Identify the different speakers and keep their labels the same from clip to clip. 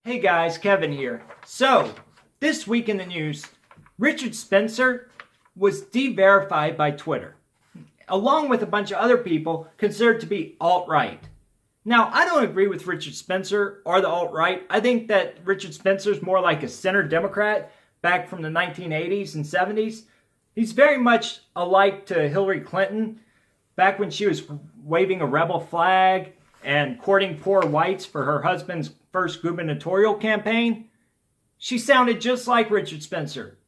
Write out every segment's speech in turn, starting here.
Speaker 1: Hey guys, Kevin here. So, this week in the news, Richard Spencer was de-verified by Twitter, along with a bunch of other people considered to be alt-right. Now, I don't agree with Richard Spencer or the alt-right. I think that Richard Spencer's more like a center Democrat back from the 1980s and 70s. He's very much alike to Hillary Clinton back when she was waving a rebel flag and courting poor whites for her husband's first gubernatorial campaign. She sounded just like Richard Spencer.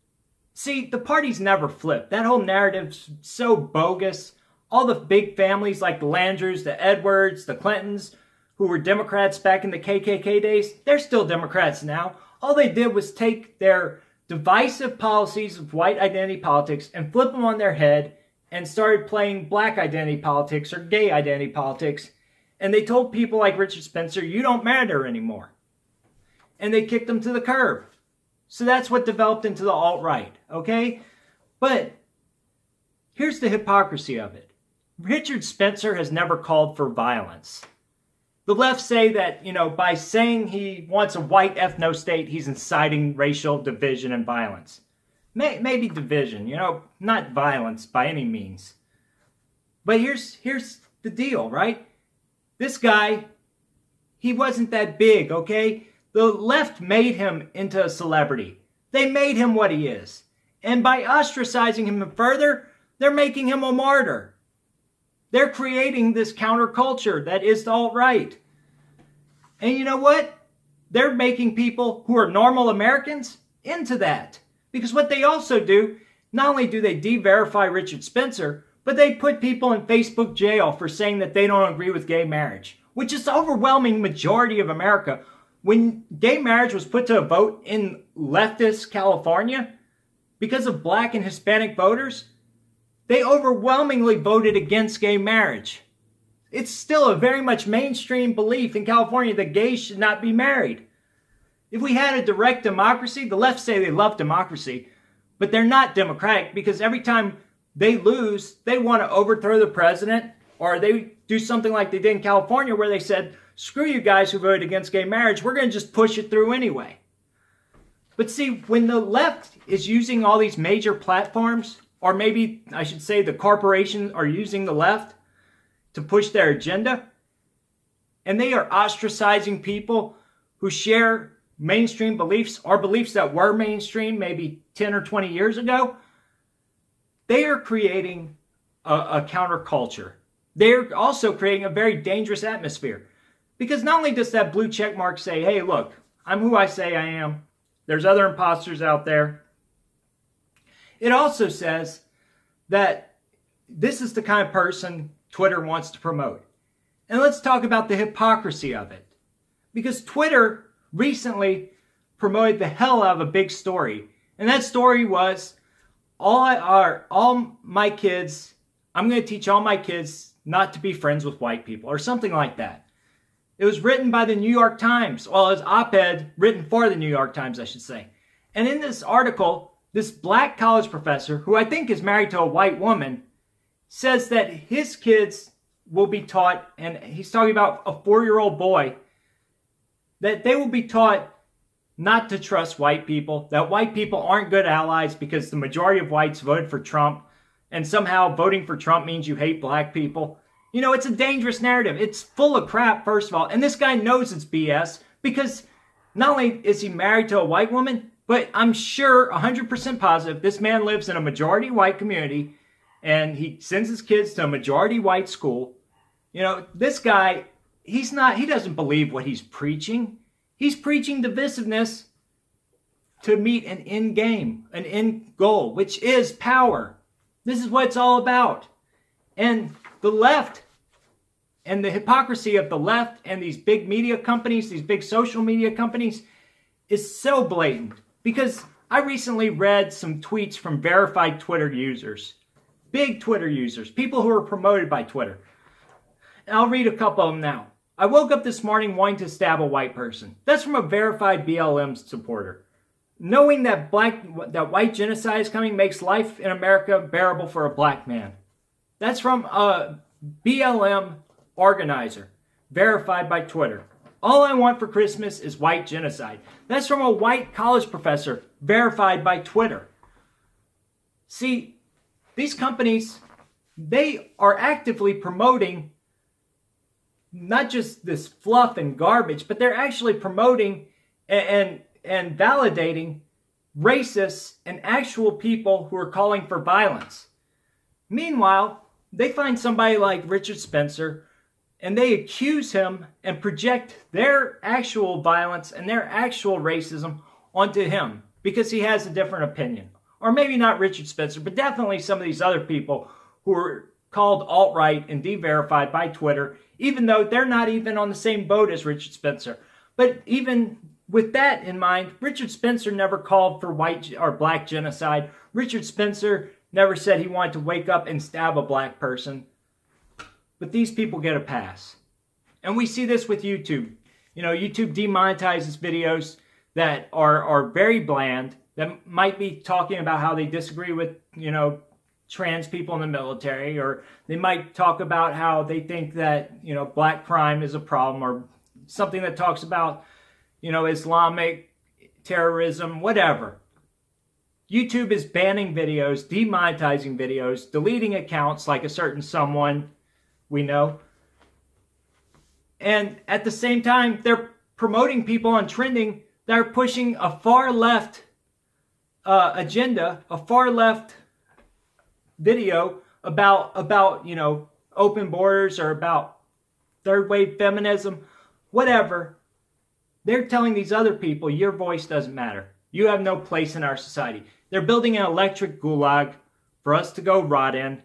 Speaker 1: See, the party's never flipped. That whole narrative's so bogus. All the big families like the Landrus, the Edwards, the Clintons, who were Democrats back in the KKK days, they're still Democrats now. All they did was take their divisive policies of white identity politics and flip them on their head and started playing black identity politics or gay identity politics. And they told people like Richard Spencer, you don't matter anymore. And they kicked them to the curb. So that's what developed into the alt-right, okay? But here's the hypocrisy of it. Richard Spencer has never called for violence. The left say that, by saying he wants a white ethno-state, he's inciting racial division and violence. Maybe division, not violence by any means. But here's the deal, right? This guy, he wasn't that big, okay? The left made him into a celebrity. They made him what he is. And by ostracizing him further, they're making him a martyr. They're creating this counterculture that is the alt-right. And you know what? They're making people who are normal Americans into that. Because what they also do, not only do they de-verify Richard Spencer, but they put people in Facebook jail for saying that they don't agree with gay marriage, which is the overwhelming majority of America. When gay marriage was put to a vote in leftist California, because of black and Hispanic voters, they overwhelmingly voted against gay marriage. It's still a very much mainstream belief in California that gays should not be married. If we had a direct democracy, the left say they love democracy, but they're not democratic because every time they lose, they want to overthrow the president, or they do something like they did in California where they said, screw you guys who voted against gay marriage, we're going to just push it through anyway. But see, when the left is using all these major platforms, or maybe I should say the corporations are using the left to push their agenda, and they are ostracizing people who share mainstream beliefs or beliefs that were mainstream maybe 10 or 20 years ago, they are creating a counterculture. They're also creating a very dangerous atmosphere. Because not only does that blue check mark say, hey, look, I'm who I say I am. There's other imposters out there. It also says that this is the kind of person Twitter wants to promote. And let's talk about the hypocrisy of it. Because Twitter recently promoted the hell out of a big story. And that story was, I'm going to teach all my kids not to be friends with white people, or something like that. It was written by the New York Times. Well, it was op-ed written for the New York Times, I should say. And in this article, this black college professor, who I think is married to a white woman, says that his kids will be taught, and he's talking about a 4-year-old boy, that they will be taught not to trust white people, that white people aren't good allies because the majority of whites voted for Trump, and somehow voting for Trump means you hate black people. It's a dangerous narrative. It's full of crap, first of all, and this guy knows it's BS because not only is he married to a white woman, but I'm sure 100% positive this man lives in a majority white community and he sends his kids to a majority white school. This guy, he doesn't believe what he's preaching. He's preaching divisiveness to meet an end game, an end goal, which is power. This is what it's all about. And the left and the hypocrisy of the left and these big media companies, these big social media companies, is so blatant. Because I recently read some tweets from verified Twitter users, big Twitter users, people who are promoted by Twitter. And I'll read a couple of them now. I woke up this morning wanting to stab a white person. That's from a verified BLM supporter. Knowing that white genocide is coming makes life in America bearable for a black man. That's from a BLM organizer, verified by Twitter. All I want for Christmas is white genocide. That's from a white college professor, verified by Twitter. See, these companies, they are actively promoting not just this fluff and garbage, but they're actually promoting and validating racists and actual people who are calling for violence. Meanwhile, they find somebody like Richard Spencer and they accuse him and project their actual violence and their actual racism onto him because he has a different opinion. Or maybe not Richard Spencer, but definitely some of these other people who are called alt-right and de-verified by Twitter, even though they're not even on the same boat as Richard Spencer. But even with that in mind, Richard Spencer never called for white or black genocide. Richard Spencer never said he wanted to wake up and stab a black person. But these people get a pass. And we see this with YouTube. You know, YouTube demonetizes videos that are very bland, that might be talking about how they disagree with, you know, trans people in the military, or they might talk about how they think that, you know, black crime is a problem, or something that talks about, you know, Islamic terrorism, whatever. YouTube is banning videos, demonetizing videos, deleting accounts like a certain someone we know. And at the same time, they're promoting people on trending that are pushing a far left agenda, a far left video about, you know, open borders or about third wave feminism, whatever. They're telling these other people, your voice doesn't matter. You have no place in our society. They're building an electric gulag for us to go rot in.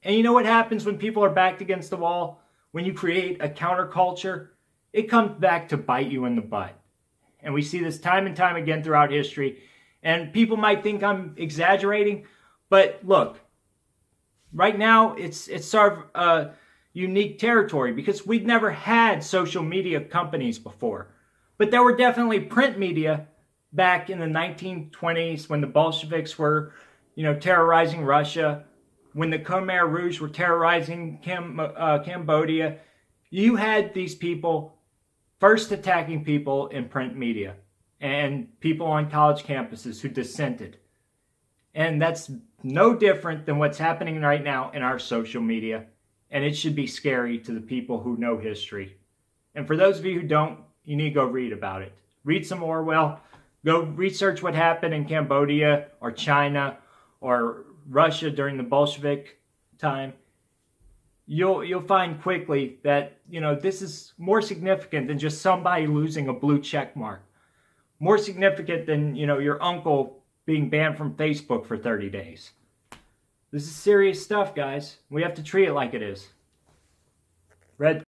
Speaker 1: And you know what happens when people are backed against the wall? When you create a counterculture, it comes back to bite you in the butt. And we see this time and time again throughout history. And people might think I'm exaggerating, but look, right now it's sort of a unique territory because we've never had social media companies before. But there were definitely print media back in the 1920s when the Bolsheviks were, you know, terrorizing Russia, when the Khmer Rouge were terrorizing Cambodia. You had these people first attacking people in print media and people on college campuses who dissented. And that's no different than what's happening right now in our social media. And it should be scary to the people who know history. And for those of you who don't, you need to go read about it. Read some Orwell. Go research what happened in Cambodia or China or Russia during the Bolshevik time. You'll find quickly that, you know, this is more significant than just somebody losing a blue check mark. More significant than, you know, your uncle being banned from Facebook for 30 days. This is serious stuff, guys. We have to treat it like it is. Red.